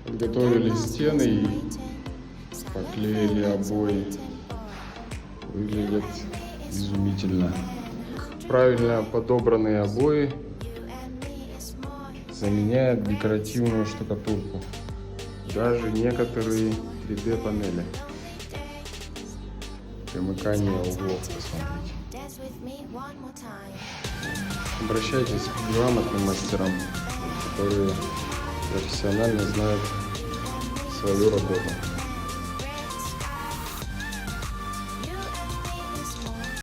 Подготовили стены и поклеили обои. Выглядят изумительно. Правильно подобранные обои заменяют декоративную штукатурку. Даже некоторые 3D панели. Примыкание углов, посмотрите. Обращайтесь к грамотным мастерам, которые профессионально знают свою работу.